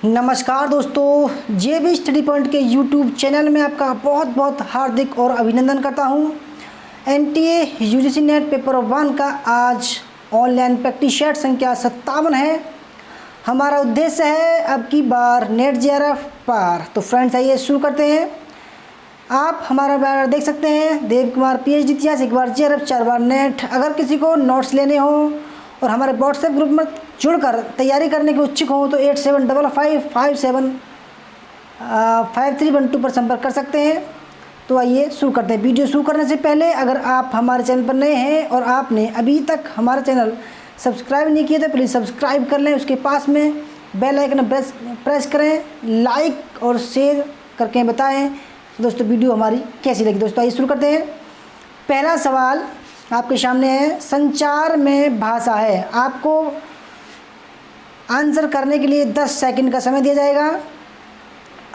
नमस्कार दोस्तों, JB study point के यूट्यूब चैनल में आपका बहुत बहुत हार्दिक और अभिनंदन करता हूं। NTA UGC नेट पेपर 1 का आज ऑनलाइन प्रैक्टिस सेट संख्या 57 है। हमारा उद्देश्य है अब की बार नेट JRF पार। तो फ्रेंड्स आइए शुरू करते हैं। आप हमारा बैनर देख सकते हैं, देव कुमार PhD इतिहास, एक बार JRF 4 बार नेट। अगर किसी को नोट्स लेने हो और हमारे व्हाट्सएप ग्रुप में जुड़कर तैयारी करने के इच्छुक हो तो 8755575312 पर संपर्क कर सकते हैं। तो आइए शुरू करते हैं। वीडियो शुरू करने से पहले अगर आप हमारे चैनल पर नए हैं और आपने अभी तक हमारा चैनल सब्सक्राइब नहीं किया तो प्लीज़ सब्सक्राइब कर लें। उसके पास में बेल आइकन प्रेस करें, लाइक और शेयर करके बताएं दोस्तों वीडियो हमारी कैसी लगी। दोस्तों आइए शुरू करते हैं। पहला सवाल आपके सामने है, संचार में भाषा है। आपको आंसर करने के लिए 10 सेकंड का समय दिया जाएगा।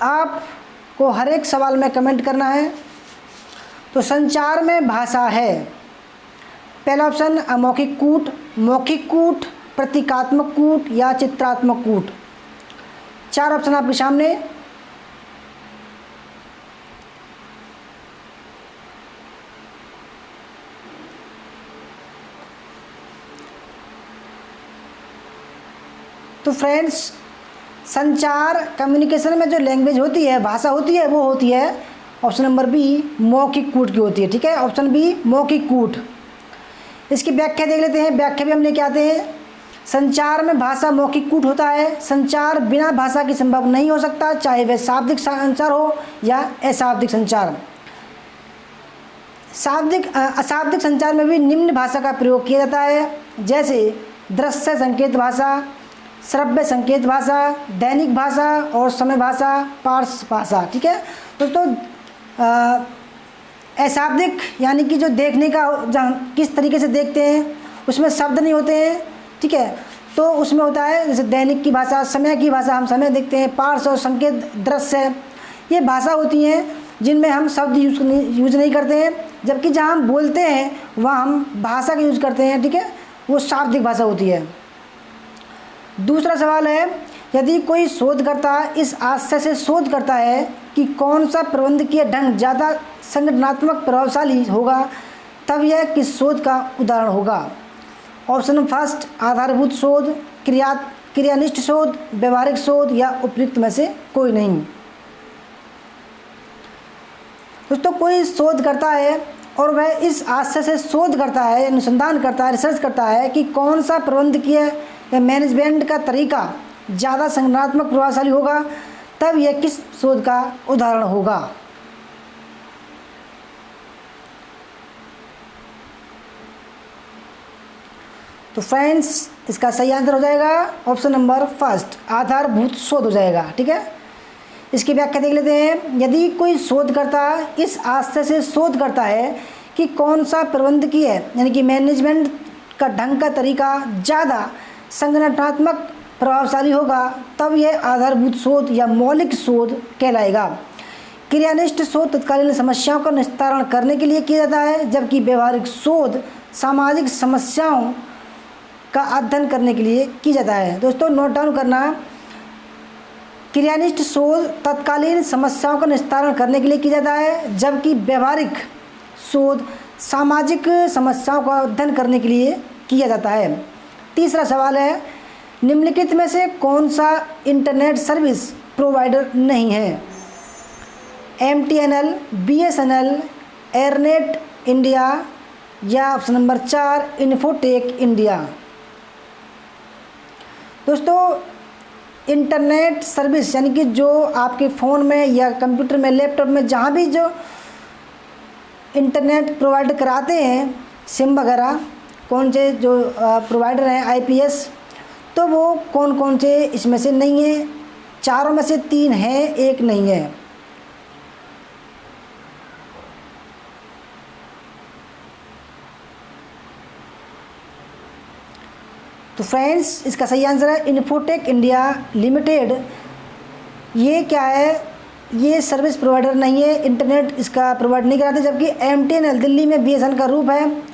आपको हर एक सवाल में कमेंट करना है। तो संचार में भाषा है, पहला ऑप्शन अमौखिक कूट, मौखिक कूट, प्रतीकात्मक कूट या चित्रात्मक कूट। 4 ऑप्शन आपके सामने। तो फ्रेंड्स, संचार कम्युनिकेशन में जो लैंग्वेज होती है, भाषा होती है, वो होती है ऑप्शन नंबर बी, मौखिक कूट की होती है। ठीक है, ऑप्शन बी मौखिक कूट। इसकी व्याख्या देख लेते हैं। व्याख्या भी हम लेके आते हैं। संचार में भाषा मौखिक कूट होता है। संचार बिना भाषा की संभव नहीं हो सकता, चाहे वह शाब्दिक संचार हो या अशाब्दिक संचार। अशाब्दिक संचार में भी निम्न भाषा का प्रयोग किया जाता है, जैसे दृश्य संकेत भाषा, श्रव्य संकेत भाषा, दैनिक भाषा और समय भाषा, पार्श्व भाषा। ठीक है दोस्तों, अशाब्दिक यानी कि जो देखने का किस तरीके से देखते हैं, उसमें शब्द नहीं होते हैं। ठीक है, तो उसमें होता है जैसे दैनिक की भाषा, समय की भाषा, हम समय देखते हैं। पार्श्व और संकेत दृश्य, ये भाषा होती हैं जिनमें हम शब्द यूज नहीं करते हैं, जबकि जहाँ हम बोलते हैं वहाँ हम भाषा का यूज करते हैं। ठीक है, वो शाब्दिक भाषा होती है। दूसरा सवाल है, यदि कोई शोधकर्ता इस आशय से शोध करता है कि कौन सा प्रबंधकीय ढंग ज़्यादा संगठनात्मक प्रभावशाली होगा, तब यह किस शोध का उदाहरण होगा। ऑप्शन फर्स्ट आधारभूत शोध, क्रियानिष्ठ शोध, व्यवहारिक शोध या उपयुक्त में से कोई नहीं। दोस्तों, कोई शोध करता है और वह इस आशय से शोध करता है, अनुसंधान करता है, रिसर्च करता है कि कौन सा प्रबंधकीय या मैनेजमेंट का तरीका ज़्यादा संगठनात्मक प्रभावशाली होगा, तब यह किस शोध का उदाहरण होगा। तो फ्रेंड्स, इसका सही आंसर हो जाएगा ऑप्शन नंबर फर्स्ट, आधारभूत शोध हो जाएगा। ठीक है, इसकी व्याख्या देख लेते हैं। यदि कोई शोधकर्ता इस आशय से शोध करता है कि कौन सा प्रबंधकीय यानी कि मैनेजमेंट का ढंग का तरीका ज़्यादा संगठनात्मक प्रभावशाली होगा, तब यह आधारभूत शोध या मौलिक शोध कहलाएगा। क्रियानिष्ठ शोध तत्कालीन समस्याओं का निस्तारण करने के लिए किया जाता है, जबकि व्यवहारिक शोध सामाजिक समस्याओं का अध्ययन करने के लिए किया जाता है। दोस्तों नोट डाउन करना, क्रियानिष्ठ शोध तत्कालीन समस्याओं का निस्तारण करने के लिए किया जाता है, जबकि व्यवहारिक शोध सामाजिक समस्याओं का अध्ययन करने के लिए किया जाता है। तीसरा सवाल है, निम्नलिखित में से कौन सा इंटरनेट सर्विस प्रोवाइडर नहीं है। MTNL, BSNL, एयरनेट इंडिया या ऑप्शन नंबर 4 इन्फोटेक इंडिया। दोस्तों, इंटरनेट सर्विस यानी कि जो आपके फ़ोन में या कंप्यूटर में, लैपटॉप में, जहाँ भी जो इंटरनेट प्रोवाइड कराते हैं, सिम वगैरह, कौन से जो प्रोवाइडर हैं IPS, तो वो कौन कौन से इसमें से नहीं है। चारों में से 3 है, एक नहीं है। तो फ्रेंड्स, इसका सही आंसर है इन्फोटेक इंडिया लिमिटेड। ये क्या है, ये सर्विस प्रोवाइडर नहीं है, इंटरनेट इसका प्रोवाइड नहीं कराते। जबकि MTNL दिल्ली में BSNL का रूप है।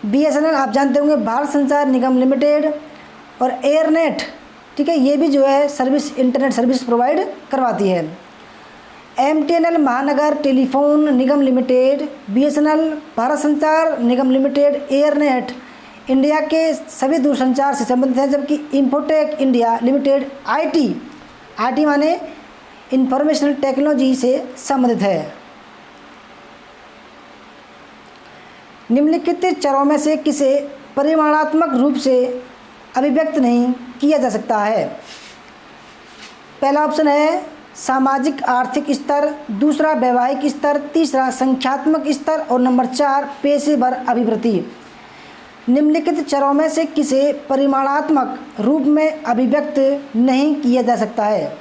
BSNL आप जानते होंगे भारत संचार निगम लिमिटेड। और एयरनेट ठीक है, ये भी जो है सर्विस, इंटरनेट सर्विस प्रोवाइड करवाती है। MTNL महानगर टेलीफोन निगम लिमिटेड, BSNL भारत संचार निगम लिमिटेड, एयरनेट इंडिया के सभी दूरसंचार से संबंधित हैं, जबकि इन्फोटेक इंडिया लिमिटेड IT माने इंफॉर्मेशनल टेक्नोलॉजी से संबंधित है। निम्नलिखित चरों में से किसे परिमाणात्मक रूप से अभिव्यक्त नहीं किया जा सकता है? पहला ऑप्शन है सामाजिक आर्थिक स्तर, दूसरा वैवाहिक स्तर, तीसरा संख्यात्मक स्तर और नंबर 4 पेशेवर अभिवृत्ति। निम्नलिखित चरों में से किसे परिमाणात्मक रूप में अभिव्यक्त नहीं किया जा सकता है?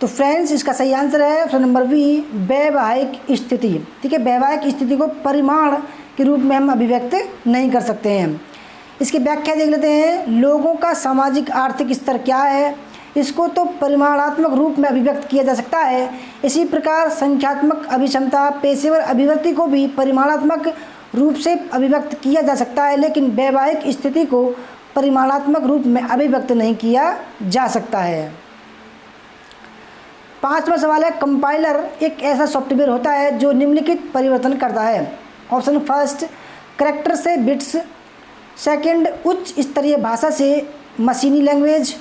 तो फ्रेंड्स, इसका सही आंसर है ऑप्शन नंबर बी, वैवाहिक स्थिति। ठीक है, वैवाहिक स्थिति को परिमाण के रूप में हम अभिव्यक्त नहीं कर सकते हैं। इसकी व्याख्या देख लेते हैं। लोगों का सामाजिक आर्थिक स्तर क्या है, इसको तो परिमाणात्मक रूप में अभिव्यक्त किया जा सकता है। इसी प्रकार संख्यात्मक अभिक्षमता, पेशेवर अभिवृत्ति को भी परिमाणात्मक रूप से अभिव्यक्त किया जा सकता है, लेकिन वैवाहिक स्थिति को परिमाणात्मक रूप में अभिव्यक्त नहीं किया जा सकता है। 5वां सवाल है, कंपाइलर एक ऐसा सॉफ्टवेयर होता है जो निम्नलिखित परिवर्तन करता है। ऑप्शन फर्स्ट, करैक्टर से बिट्स, सेकंड उच्च स्तरीय भाषा से मशीनी लैंग्वेज,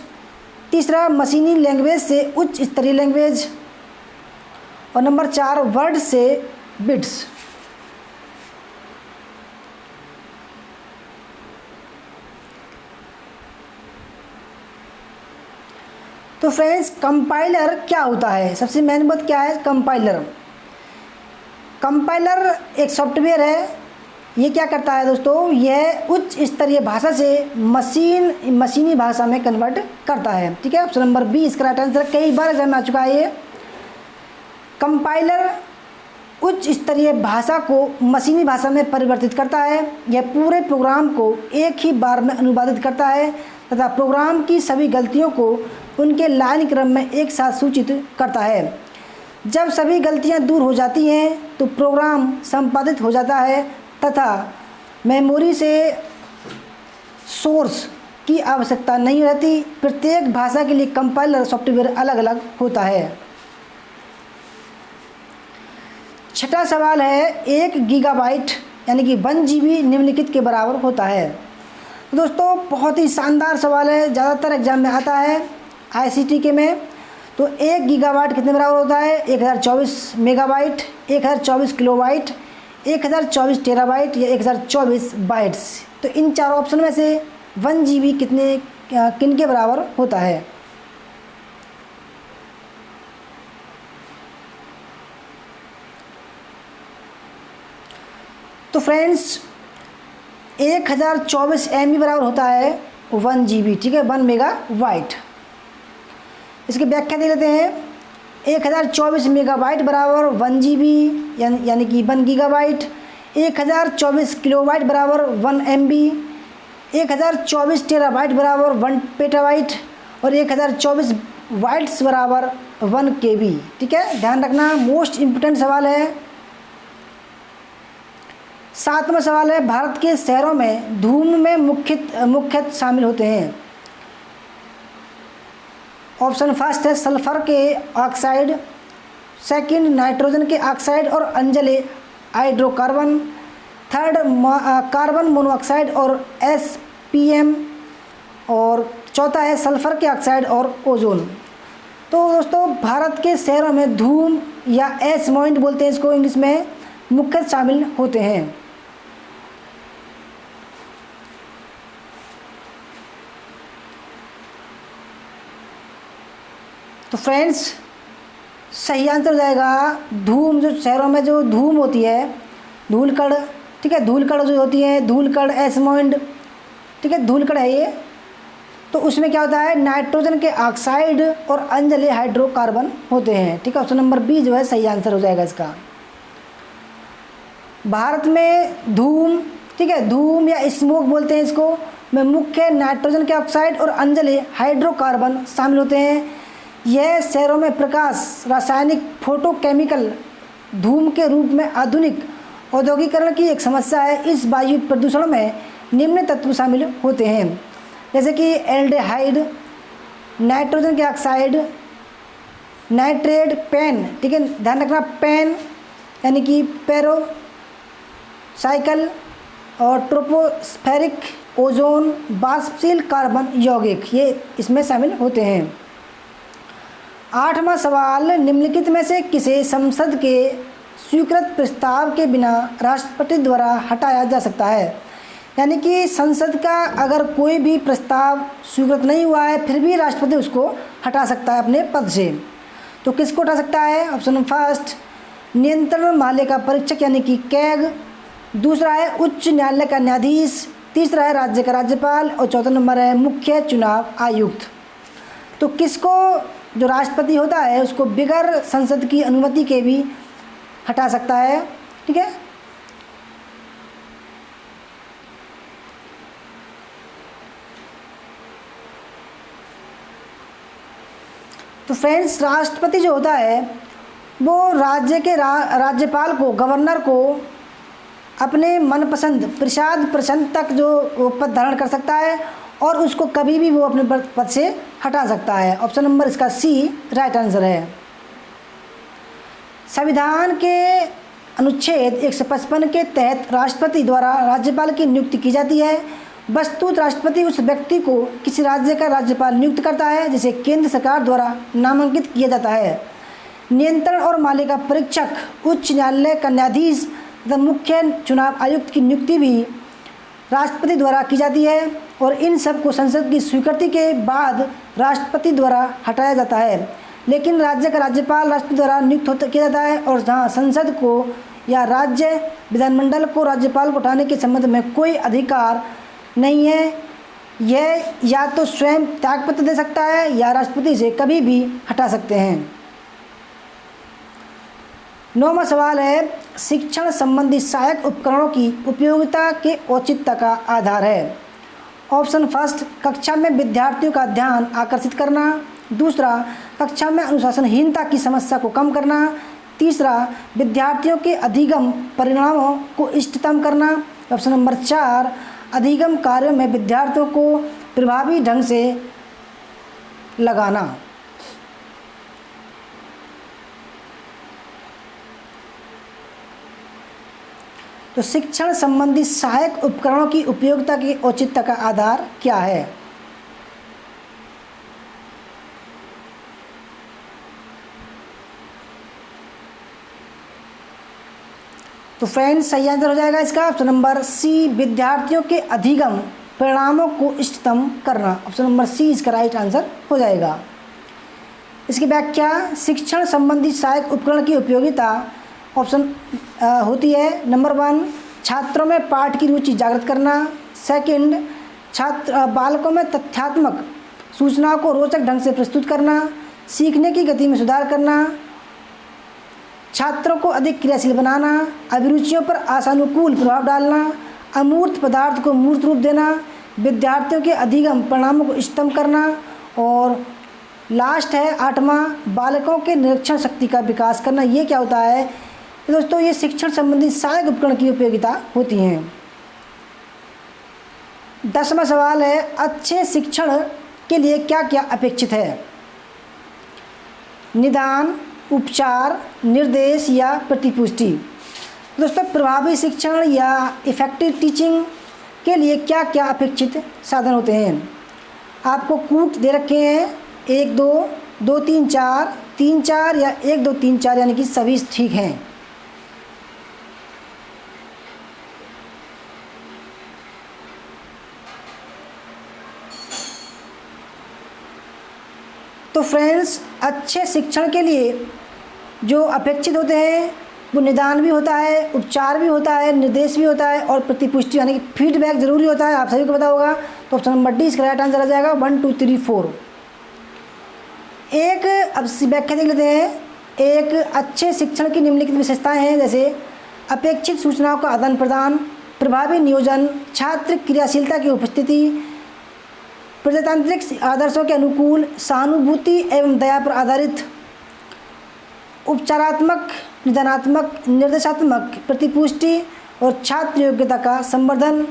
तीसरा मशीनी लैंग्वेज से उच्च स्तरीय लैंग्वेज और नंबर 4 वर्ड से बिट्स। तो फ्रेंड्स, कंपाइलर क्या होता है? सबसे मेन बात क्या है कंपाइलर? कंपाइलर एक सॉफ्टवेयर है। ये क्या करता है दोस्तों? यह उच्च स्तरीय भाषा से मशीनी भाषा में कन्वर्ट करता है। ठीक है, ऑप्शन नंबर बी इसका राइट आंसर। कई बार एग्जाम में आ चुका है ये। कंपाइलर उच्च स्तरीय भाषा को मशीनी भाषा में परिवर्तित करता है। यह पूरे प्रोग्राम को एक ही बार में अनुवादित करता है तथा प्रोग्राम की सभी गलतियों को उनके लाइन क्रम में एक साथ सूचित करता है। जब सभी गलतियां दूर हो जाती हैं तो प्रोग्राम संपादित हो जाता है तथा मेमोरी से सोर्स की आवश्यकता नहीं रहती। प्रत्येक भाषा के लिए कंपाइलर सॉफ्टवेयर अलग अलग होता है। 6वां सवाल है, 1 गीगाबाइट यानी कि 1 GB निम्नलिखित के बराबर होता है। दोस्तों, बहुत ही शानदार सवाल है, ज़्यादातर एग्जाम में आता है ICT के में। तो 1 गीगाबाइट कितने बराबर होता है? 1024 मेगाबाइट, 1024 किलोबाइट, 1024 टेराबाइट या 1024 बाइट्स। तो इन चारों ऑप्शन में से 1 GB किन के बराबर होता है? तो फ्रेंड्स, 1024 MB बराबर होता है 1 GB। ठीक है, 1 मेगाबाइट। इसकी व्याख्या दे लेते हैं। 1024 मेगाबाइट बराबर 1 GB यानी कि 1 गीगाबाइट, 1024 किलोबाइट बराबर 1 MB, 1024 टेराबाइट बराबर 1 पेटाबाइट और 1024 बाइट्स बराबर 1 KB। ठीक है, ध्यान रखना, मोस्ट इम्पोर्टेंट सवाल है। 7वां सवाल है, भारत के शहरों में धूम में मुख्यतः शामिल होते हैं। ऑप्शन फर्स्ट है सल्फर के ऑक्साइड, सेकंड नाइट्रोजन के ऑक्साइड और अंजले हाइड्रोकार्बन, थर्ड कार्बन मोनोऑक्साइड और SPM और चौथा है सल्फर के ऑक्साइड और ओजोन। तो दोस्तों, भारत के शहरों में धूम या एश मॉइंट बोलते हैं इसको इंग्लिश में, मुख्यतः शामिल होते हैं। तो फ्रेंड्स, सही आंसर हो जाएगा धूम। जो शहरों में जो धूम होती है, धूलकण, ठीक है, धूलकण जो होती है, धूलकण एस्मोइड, ठीक है, धूलकण है ये। तो उसमें क्या होता है, नाइट्रोजन के ऑक्साइड और अंजले हाइड्रोकार्बन होते हैं। ठीक है, ऑप्शन नंबर बी जो है सही आंसर हो जाएगा इसका। भारत में धूम, ठीक है, धूम या स्मोक बोलते हैं इसको, में मुख्य नाइट्रोजन के ऑक्साइड और अंजले हाइड्रोकार्बन शामिल होते हैं। यह शहरों में प्रकाश, रासायनिक, फोटोकेमिकल धूम के रूप में आधुनिक औद्योगिकरण की एक समस्या है। इस वायु प्रदूषण में निम्न तत्व शामिल होते हैं, जैसे कि एल्डेहाइड, नाइट्रोजन के ऑक्साइड, नाइट्रेट, पेन, ठीक है, ध्यान रखना, पेन यानी कि पेरो साइकिल, और ट्रोपोस्फेरिक ओजोन, बाष्पशील कार्बन यौगिक, ये इसमें शामिल होते हैं। 8वां सवाल, निम्नलिखित में से किसे संसद के स्वीकृत प्रस्ताव के बिना राष्ट्रपति द्वारा हटाया जा सकता है? यानी कि संसद का अगर कोई भी प्रस्ताव स्वीकृत नहीं हुआ है फिर भी राष्ट्रपति उसको हटा सकता है अपने पद से। तो किसको हटा सकता है? ऑप्शन नंबर फर्स्ट, नियंत्रण माले का परीक्षक यानी कि कैग, दूसरा है उच्च न्यायालय का न्यायाधीश, तीसरा है राज्य का राज्यपाल, और चौथा नंबर है मुख्य चुनाव आयुक्त। तो किसको, जो राष्ट्रपति होता है उसको बिगर संसद की अनुमति के भी हटा सकता है, ठीक है। तो फ्रेंड्स, राष्ट्रपति जो होता है वो राज्य के राज्यपाल को, गवर्नर को अपने मनपसंद प्रसाद प्रसन्न तक जो वो पद धारण कर सकता है और उसको कभी भी वो अपने पद से हटा सकता है। ऑप्शन नंबर इसका सी राइट आंसर है। संविधान के अनुच्छेद 155 के तहत राष्ट्रपति द्वारा राज्यपाल की नियुक्ति की जाती है। वस्तुत राष्ट्रपति उस व्यक्ति को किसी राज्य का राज्यपाल नियुक्त करता है जिसे केंद्र सरकार द्वारा नामांकित किया जाता है। नियंत्रण और माले का परीक्षक, उच्च न्यायालय का न्यायाधीश तथा मुख्य चुनाव आयुक्त की नियुक्ति भी राष्ट्रपति द्वारा की जाती है और इन सब को संसद की स्वीकृति के बाद राष्ट्रपति द्वारा हटाया जाता है। लेकिन राज्य का राज्यपाल राष्ट्रपति द्वारा नियुक्त किया जाता है और जहाँ संसद को या राज्य विधानमंडल को राज्यपाल को हटाने के संबंध में कोई अधिकार नहीं है। यह या तो स्वयं त्यागपत्र दे सकता है या राष्ट्रपति से कभी भी हटा सकते हैं। 9वां सवाल है, शिक्षण संबंधी सहायक उपकरणों की उपयोगिता के औचित्य का आधार है। ऑप्शन फर्स्ट, कक्षा में विद्यार्थियों का ध्यान आकर्षित करना, दूसरा कक्षा में अनुशासनहीनता की समस्या को कम करना, तीसरा विद्यार्थियों के अधिगम परिणामों को इष्टतम करना, ऑप्शन नंबर 4 अधिगम कार्यों में विद्यार्थियों को प्रभावी ढंग से लगाना। तो शिक्षण संबंधी सहायक उपकरणों की उपयोगिता के औचित्य का आधार क्या है? तो फ्रेंड्स, सही आंसर हो जाएगा इसका ऑप्शन नंबर सी, विद्यार्थियों के अधिगम परिणामों को इष्टतम करना। ऑप्शन नंबर सी इसका राइट आंसर हो जाएगा। इसकी व्याख्या, शिक्षण संबंधी सहायक उपकरण की उपयोगिता ऑप्शन होती है नंबर 1 छात्रों में पाठ की रुचि जागृत करना, सेकंड बालकों में तथ्यात्मक सूचनाओं को रोचक ढंग से प्रस्तुत करना, सीखने की गति में सुधार करना, छात्रों को अधिक क्रियाशील बनाना, अभिरुचियों पर आशानुकूल प्रभाव डालना, अमूर्त पदार्थ को मूर्त रूप देना, विद्यार्थियों के अधिगम परिणामों को इष्टतम करना, और लास्ट है 8वां बालकों के निरीक्षण शक्ति का विकास करना। ये क्या होता है दोस्तों? ये शिक्षण संबंधी सहायक उपकरण की उपयोगिता होती हैं। 10वां सवाल है, अच्छे शिक्षण के लिए क्या क्या अपेक्षित है? निदान, उपचार, निर्देश या प्रतिपुष्टि। दोस्तों, प्रभावी शिक्षण या इफेक्टिव टीचिंग के लिए क्या क्या अपेक्षित साधन होते हैं? आपको कूट दे रखे हैं 1 2 2 3 4 3 4 या 1 2 3 4 यानी कि सभी ठीक हैं। तो फ्रेंड्स, अच्छे शिक्षण के लिए जो अपेक्षित होते हैं वो निदान भी होता है, उपचार भी होता है, निर्देश भी होता है और प्रतिपुष्टि यानी कि फीडबैक जरूरी होता है। आप सभी को पता होगा। तो ऑप्शन नंबर डी इसका राइट आंसर आ जाएगा 1 2 3 4। एक अब व्याख्या देख लेते हैं। एक अच्छे शिक्षण की निम्नलिखित विशेषताएं हैं, जैसे अपेक्षित सूचनाओं का आदान प्रदान, प्रभावी नियोजन, छात्र क्रियाशीलता की उपस्थिति, प्रजातांत्रिक आदर्शों के अनुकूल, सहानुभूति एवं दया पर आधारित, उपचारात्मक, निदानात्मक, निर्देशात्मक, प्रतिपुष्टि और छात्र योग्यता का संवर्धन,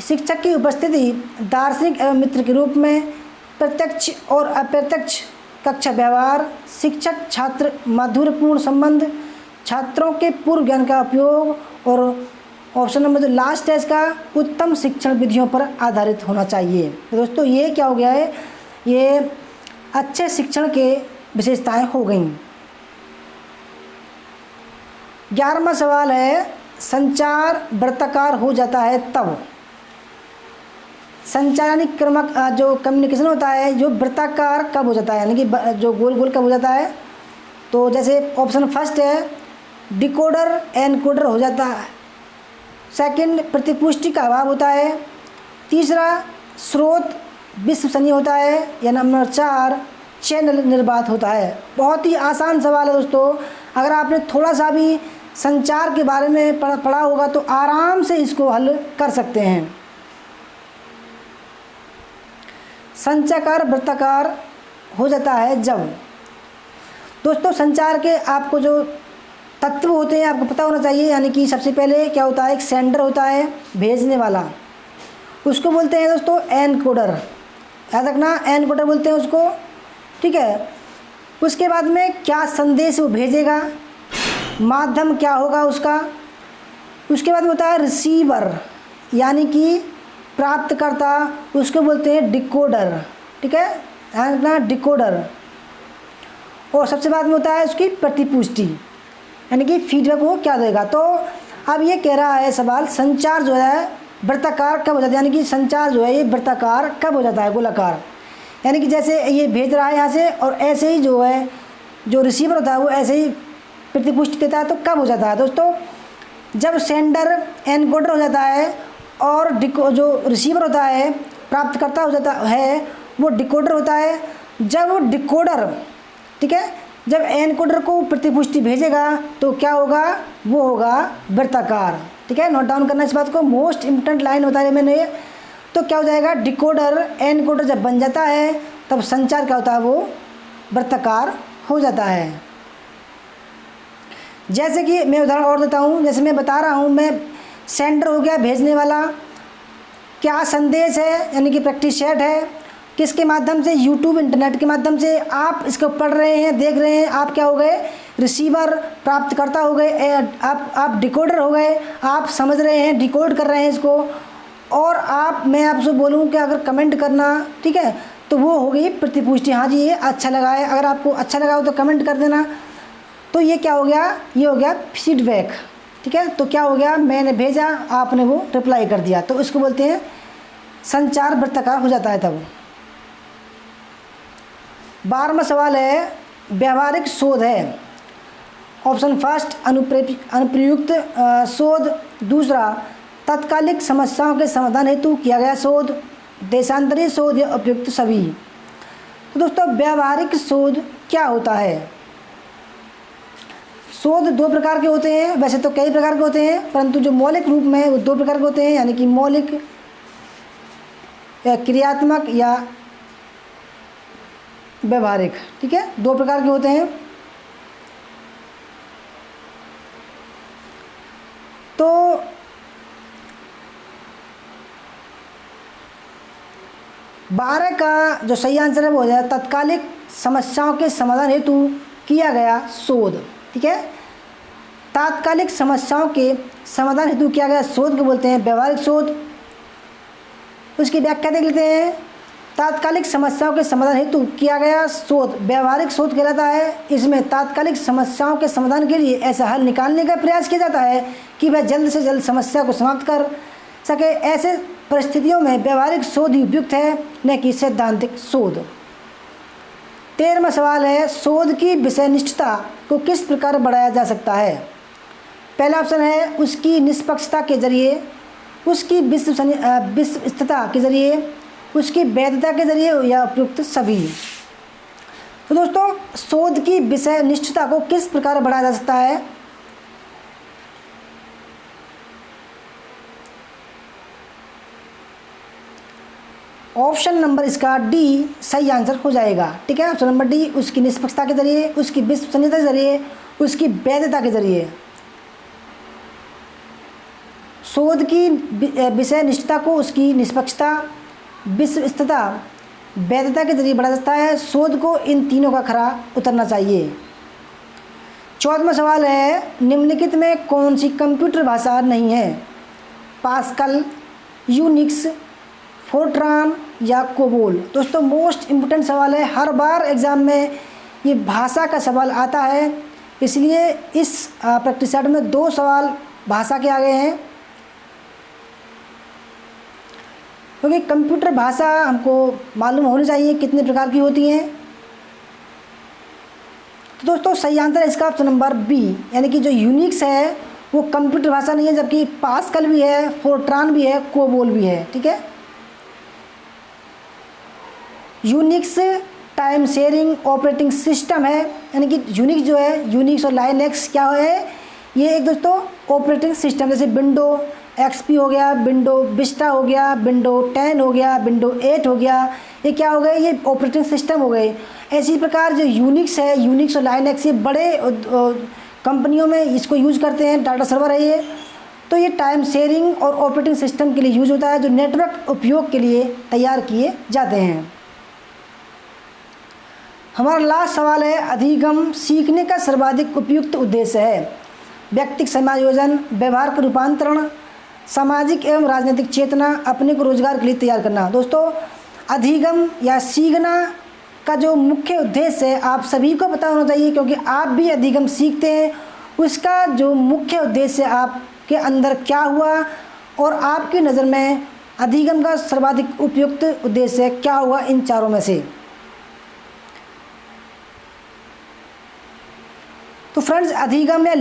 शिक्षक की उपस्थिति दार्शनिक एवं मित्र के रूप में, प्रत्यक्ष और अप्रत्यक्ष कक्षा व्यवहार, शिक्षक छात्र माधुर्यपूर्ण संबंध, छात्रों के पूर्व ज्ञान का उपयोग और ऑप्शन नंबर जो लास्ट है इसका, उत्तम शिक्षण विधियों पर आधारित होना चाहिए। तो दोस्तों ये क्या हो गया है, ये अच्छे शिक्षण के विशेषताएं हो गई। 11वां सवाल है, संचार वृत्ताकार हो जाता है तब। संचार यानी क्रमक जो कम्युनिकेशन होता है जो वृत्ताकार कब हो जाता है, यानी कि जो गोल गोल कब हो जाता है। तो जैसे ऑप्शन फर्स्ट है डिकोडर एनकोडर हो जाता है, सेकंड प्रतिपुष्टि का अभाव होता है, तीसरा स्रोत विश्वसनीय होता है, या नंबर 4 चैनल निर्बाध होता है। बहुत ही आसान सवाल है दोस्तों, अगर आपने थोड़ा सा भी संचार के बारे में पढ़ा होगा तो आराम से इसको हल कर सकते हैं। संचार वृत्ताकार हो जाता है जब, दोस्तों संचार के आपको जो तत्व होते हैं आपको पता होना चाहिए। यानी कि सबसे पहले क्या होता है, एक सेंडर होता है भेजने वाला, उसको बोलते हैं दोस्तों एनकोडर, याद रखना एनकोडर बोलते हैं उसको, ठीक है। उसके बाद में क्या संदेश वो भेजेगा, माध्यम क्या होगा उसका। उसके बाद होता है रिसीवर यानी कि प्राप्तकर्ता, उसको बोलते हैं डिकोडर, ठीक है, याद रखना डिकोडर। और सबसे बाद में होता है उसकी प्रतिपुष्टि यानी कि फीडबैक वो क्या देगा। तो अब ये कह रहा है सवाल, संचार जो है वृत्ताकार कब हो जाता है, यानी कि संचार जो है ये वृत्ताकार कब हो जाता है, गोलाकार। यानी कि जैसे ये भेज रहा है यहाँ से और ऐसे ही जो है जो रिसीवर होता है वो ऐसे ही प्रतिपुष्टि देता है, तो कब हो जाता है दोस्तों, जब सेंडर एनकोडर हो जाता है और जो रिसीवर होता है प्राप्तकर्ता हो जाता है वो डिकोडर होता है। जब वो डिकोडर, ठीक है, जब एनकोडर को प्रतिपुष्टि भेजेगा तो क्या होगा, वो होगा वृत्ताकार, ठीक है। नोट डाउन करना इस बात को, मोस्ट इंपॉर्टेंट लाइन बताया मैंने ये। तो क्या हो जाएगा, डिकोडर एनकोडर जब बन जाता है तब संचार क्या होता है, वो वृत्ताकार हो जाता है। जैसे कि मैं उदाहरण और देता हूँ, जैसे मैं बता रहा हूँ, मैं सेंडर हो गया भेजने वाला, क्या संदेश है यानी कि प्रैक्टिस सेट है, किसके माध्यम से, यूट्यूब इंटरनेट के माध्यम से आप इसको पढ़ रहे हैं देख रहे हैं, आप क्या हो गए रिसीवर प्राप्तकर्ता हो गए, आप डिकोडर हो गए, आप समझ रहे हैं डिकोड कर रहे हैं इसको। और मैं आपसे बोलूँ कि अगर कमेंट करना, ठीक है, तो वो हो गई प्रतिपुष्टि, हाँ जी ये अच्छा लगा है, अगर आपको अच्छा लगा हो तो कमेंट कर देना। तो ये क्या हो गया, ये हो गया फीडबैक, ठीक है। तो क्या हो गया, मैंने भेजा आपने वो रिप्लाई कर दिया, तो इसको बोलते हैं संचार वृत्ताकार हो जाता है तब। 12वां सवाल है व्यावहारिक शोध है। ऑप्शन फर्स्ट अनुप्रयुक्त शोध, दूसरा तात्कालिक समस्याओं के समाधान हेतु किया गया शोध, देशांतरीय शोध या उपयुक्त सभी। तो दोस्तों व्यावहारिक शोध क्या होता है, शोध 2 प्रकार के होते हैं, वैसे तो कई प्रकार के होते हैं परंतु जो मौलिक रूप में वो 2 प्रकार के होते हैं, यानी कि मौलिक या क्रियात्मक या व्यवहारिक, ठीक है, 2 प्रकार के होते हैं। तो बारह का जो सही आंसर है वो हो जाए तात्कालिक समस्याओं के समाधान हेतु किया गया शोध, ठीक है। तात्कालिक समस्याओं के समाधान हेतु किया गया शोध को बोलते हैं व्यवहारिक शोध। उसकी व्याख्या देख लेते हैं। तात्कालिक समस्याओं के समाधान हेतु किया गया शोध व्यवहारिक शोध कहलाता है। इसमें तात्कालिक समस्याओं के समाधान के लिए ऐसा हल निकालने का प्रयास किया जाता है कि वह जल्द से जल्द समस्या को समाप्त कर सके। ऐसे परिस्थितियों में व्यवहारिक शोध ही उपयुक्त है, न कि सैद्धांतिक शोध। 13वां सवाल है शोध की विषयनिष्ठता को किस प्रकार बढ़ाया जा सकता है। पहला ऑप्शन है उसकी निष्पक्षता के जरिए, उसकी विश्वस्तता के जरिए, उसकी वैधता के जरिए या उपयुक्त सभी। तो दोस्तों शोध की विषय निष्ठता को किस प्रकार बढ़ाया जा सकता है। ऑप्शन नंबर इसका डी सही आंसर हो जाएगा। ठीक है, ऑप्शन नंबर डी, उसकी निष्पक्षता के जरिए, उसकी विश्वसनीयता के जरिए, उसकी वैधता के जरिए। शोध की विषय निष्ठता को उसकी निष्पक्षता, विश्वस्तता, वैधता के जरिए बढ़ा जाता है। शोध को इन तीनों का खरा उतरना चाहिए। 14वां सवाल है, निम्नलिखित में कौन सी कंप्यूटर भाषा नहीं है? पास्कल, यूनिक्स, फोर्ट्रान या कोबोल। दोस्तों मोस्ट इम्पोर्टेंट सवाल है, हर बार एग्ज़ाम में ये भाषा का सवाल आता है, इसलिए इस प्रैक्टिस सेट में 2 सवाल भाषा के आ गए हैं, क्योंकि कंप्यूटर भाषा हमको मालूम होनी चाहिए कितने प्रकार की होती हैं। तो दोस्तों सही आंसर है इसका ऑप्शन नंबर बी, यानी कि जो यूनिक्स है वो कंप्यूटर भाषा नहीं है, जबकि पास्कल भी है, फोर्ट्रान भी है, कोबोल भी है। ठीक है, Unix time sharing operating system है, यानी कि यूनिक्स जो है, यूनिक्स और लाइनक्स क्या है, ये एक दोस्तों ऑपरेटिंग सिस्टम, जैसे विंडो एक्सपी हो गया, विंडो विस्टा हो गया, विंडो 10 हो गया, विंडो 8 हो गया, ये क्या हो गए, ये ऑपरेटिंग सिस्टम हो गए। इसी प्रकार जो यूनिक्स है, यूनिक्स और लाइनक्स, ये बड़े कंपनियों में इसको यूज़ करते हैं, डाटा सर्वर है ये। तो ये टाइम शेयरिंग और ऑपरेटिंग सिस्टम के लिए यूज़ होता है, जो नेटवर्क उपयोग के लिए तैयार किए जाते हैं। हमारा लास्ट सवाल है, अधिगम सीखने का सर्वाधिक उपयुक्त उद्देश्य है? व्यक्तिगत समायोजन, व्यवहार का रूपांतरण, सामाजिक एवं राजनीतिक चेतना, अपने को रोजगार के लिए तैयार करना। दोस्तों अधिगम या सीखना का जो मुख्य उद्देश्य है आप सभी को पता होना चाहिए, क्योंकि आप भी अधिगम सीखते हैं। उसका जो मुख्य उद्देश्य आपके अंदर क्या हुआ और आपकी नज़र में अधिगम का सर्वाधिक उपयुक्त उद्देश्य क्या हुआ, इन चारों में से। तो फ्रेंड्स अधिगम या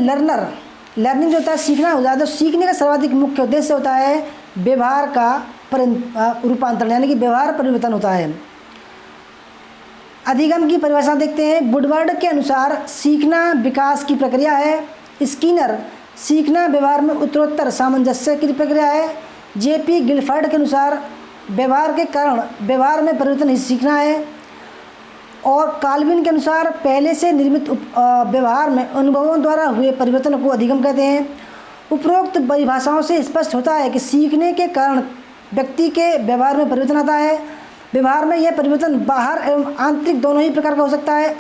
लर्निंग जो होता है, सीखना हो जाता है, तो सीखने का सर्वाधिक मुख्य उद्देश्य होता है व्यवहार का रूपांतरण, यानी कि व्यवहार परिवर्तन होता है। अधिगम की परिभाषा देखते हैं। वुडवर्ड के अनुसार सीखना विकास की प्रक्रिया है। स्किनर, सीखना व्यवहार में उत्तरोत्तर सामंजस्य की प्रक्रिया है। जेपी गिलफर्ड के अनुसार व्यवहार के कारण व्यवहार में परिवर्तन ही सीखना है। और काल्विन के अनुसार पहले से निर्मित व्यवहार में अनुभवों द्वारा हुए परिवर्तन को अधिगम कहते हैं। उपरोक्त परिभाषाओं से स्पष्ट होता है कि सीखने के कारण व्यक्ति के व्यवहार में परिवर्तन आता है। व्यवहार में यह परिवर्तन बाहर एवं आंतरिक दोनों ही प्रकार का हो सकता है।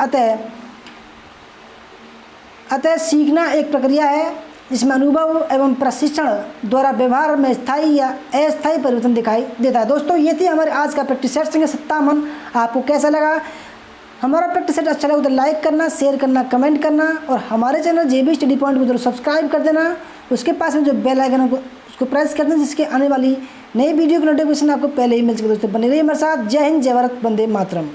अतः सीखना एक प्रक्रिया है जिसमें अनुभव एवं प्रशिक्षण द्वारा व्यवहार में स्थायी या अस्थायी परिवर्तन दिखाई देता है। दोस्तों ये थी हमारे आज का प्रैक्टिस सेट संख्या 57। आपको कैसा लगा? हमारा प्रैक्टिस सेट अच्छा लगा तो लाइक करना, शेयर करना, कमेंट करना और हमारे चैनल JB स्टडी पॉइंट को जरूर सब्सक्राइब कर देना। उसके पास में जो बेल आइकन है उसको प्रेस कर देना, जिसके आने वाली नई वीडियो की नोटिफिकेशन आपको पहले ही मिल सके। दोस्तों बने रहिए हमारे साथ। जय हिंद, जय भारत, वंदे मातरम।